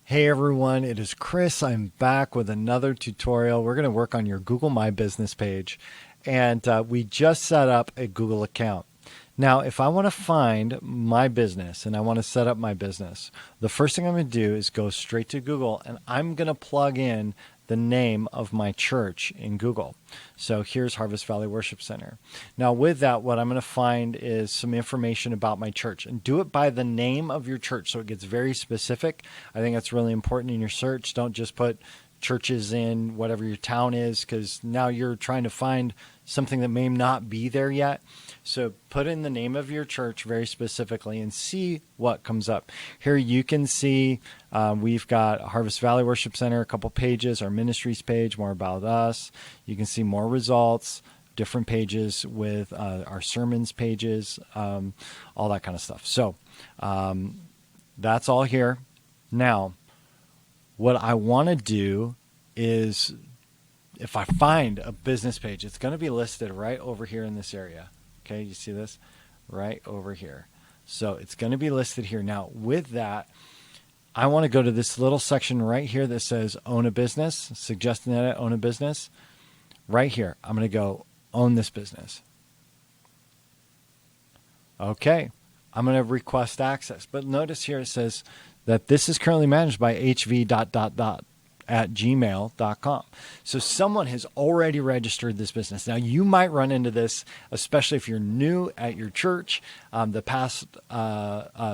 Hey everyone, it is Chris. I'm back with another tutorial. We're going to work on your Google My Business page. And we just set up a Google account. Now, if I want to find my business and I want to set up my business, the first thing I'm going to do is go straight to Google and I'm going to plug in the name of my church in Google. So here's Harvest Valley Worship Center. Now with that, what I'm going to find is some information about my church, and do it by the name of your church so it gets very specific. I think that's really important in your search. Don't just put churches in whatever your town is, because now you're trying to find something that may not be there yet. So put in the name of your church very specifically and see what comes up. Here you can see we've got Harvest Valley Worship Center, a couple pages, our ministries page, more about us. You can see more results, different pages with our sermons pages, all that kind of stuff. So that's all here. Now, what I want to do is, if I find a business page, it's going to be listed right over here in this area. Okay, you see this? Right over here. So it's going to be listed here. Now, with that, I want to go to this little section right here that says Own a Business, suggesting that I own a business. Right here, I'm going to go Own this business. Okay, I'm going to request access. But notice here it says that this is currently managed by hv.@gmail.com. So someone has already registered this business. Now you might run into this, especially if you're new at your church. The past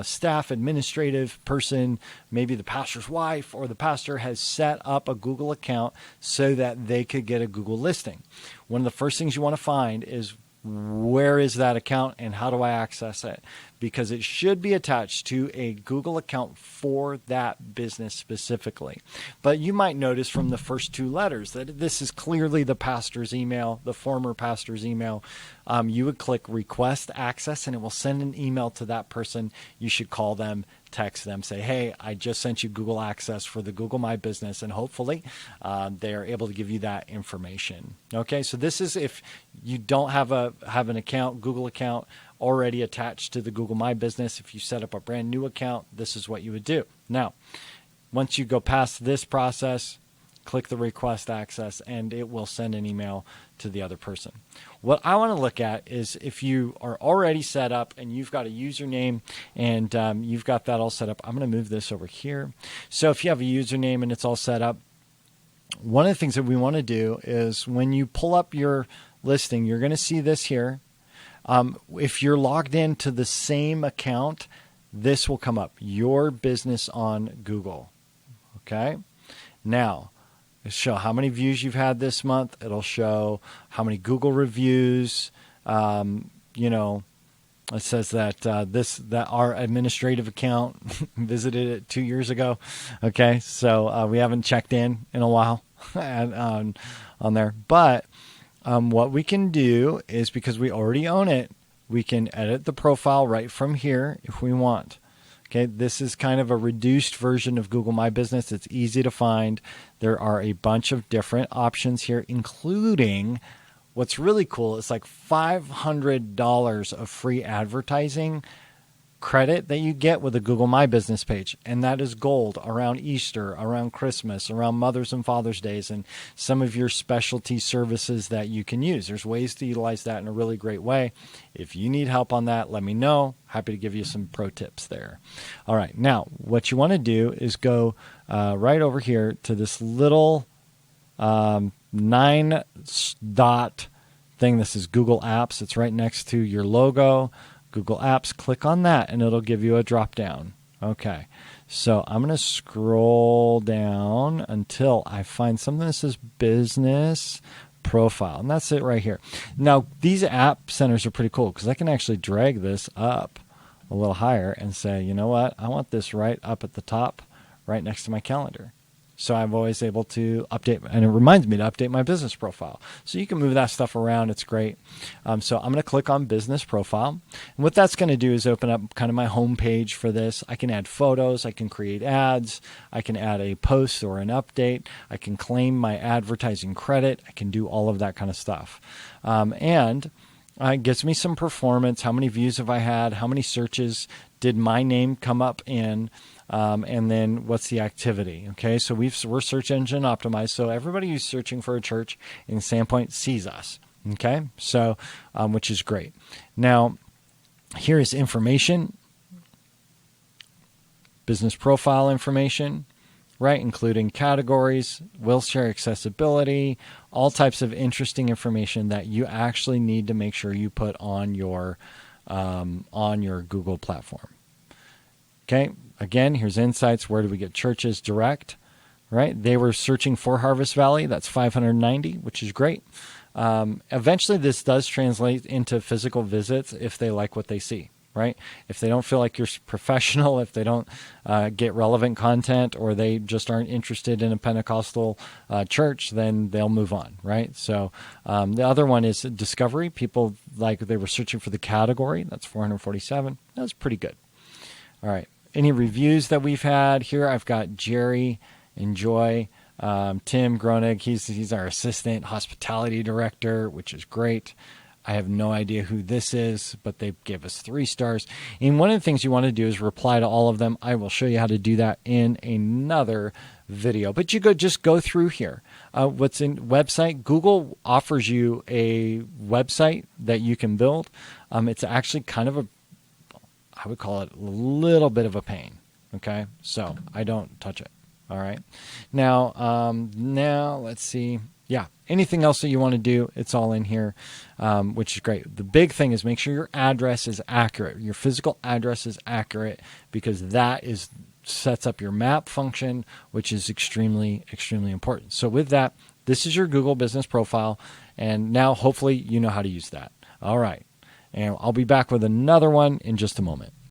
staff administrative person, maybe the pastor's wife or the pastor, has set up a Google account so that they could get a Google listing. One of the first things you want to find is, where is that account and how do I access it? Because it should be attached to a Google account for that business specifically. But you might notice from the first two letters that this is clearly the pastor's email, the former pastor's email. You would click request access and it will send an email to that person. You should call them, text them, say, hey, I just sent you Google access for the Google My Business, and hopefully they are able to give you that information. Okay, so this is if you don't have an account, Google account already attached to the Google My Business. If you set up a brand new account, this is what you would do. Now, once you go past this process, click the request access and it will send an email to the other person. What I want to look at is if you are already set up and you've got a username and you've got that all set up. I'm going to move this over here. So if you have a username and it's all set up, one of the things that we want to do is when you pull up your listing, you're going to see this here. If you're logged into the same account, this will come up, your business on Google. Okay. Now, it'll show how many views you've had this month. It'll show how many Google reviews. It says that our administrative account visited it 2 years ago. Okay, so we haven't checked in a while on there. But what we can do is, because we already own it, we can edit the profile right from here if we want. Okay, this is kind of a reduced version of Google My Business. It's easy to find. There are a bunch of different options here, including what's really cool. It's like $500 of free advertising credit that you get with a Google My Business page. And that is gold around Easter, around Christmas, around Mother's and Father's Days, and some of your specialty services that you can use. There's ways to utilize that in a really great way. If you need help on that, let me know. Happy to give you some pro tips there. All right. Now, what you want to do is go right over here to this little 9-dot thing. This is Google Apps. It's right next to your logo. Google Apps, click on that and it'll give you a drop down. Okay, so I'm going to scroll down until I find something that says business profile, and that's it right here. Now, these app centers are pretty cool because I can actually drag this up a little higher and say, you know what, I want this right up at the top, right next to my calendar. So I'm always able to update, and it reminds me to update my business profile. So you can move that stuff around. It's great. So I'm going to click on business profile. And what that's going to do is open up kind of my home page for this. I can add photos. I can create ads. I can add a post or an update. I can claim my advertising credit. I can do all of that kind of stuff. And it gets me some performance. How many views have I had? How many searches did my name come up in? and then what's the activity. Okay, so we're search engine optimized, so everybody who's searching for a church in Sandpoint sees us. Okay, so which is great. Now, here is information, business profile information, right, including categories, wheelchair accessibility, all types of interesting information that you actually need to make sure you put on your Google platform. Okay, again, here's insights. Where do we get churches direct? Right, they were searching for Harvest Valley. That's 590, which is great. Eventually, this does translate into physical visits if they like what they see. Right? If they don't feel like you're professional, if they don't get relevant content, or they just aren't interested in a Pentecostal church, then they'll move on, right? So the other one is discovery. People, like, they were searching for the category. That's 447. That was pretty good. All right. Any reviews that we've had here? I've got Jerry and Joy. Tim Gronig, he's our assistant hospitality director, which is great. I have no idea who this is, but they gave us 3 stars. And one of the things you want to do is reply to all of them. I will show you how to do that in another video. But you just go through here. What's in website? Google offers you a website that you can build. It's actually kind of I would call it a little bit of a pain. Okay, so I don't touch it. All right. Now let's see. Yeah, anything else that you want to do, it's all in here, which is great. The big thing is make sure your address is accurate. Your physical address is accurate, because that sets up your map function, which is extremely, extremely important. So with that, this is your Google business profile, and now hopefully you know how to use that. All right, and I'll be back with another one in just a moment.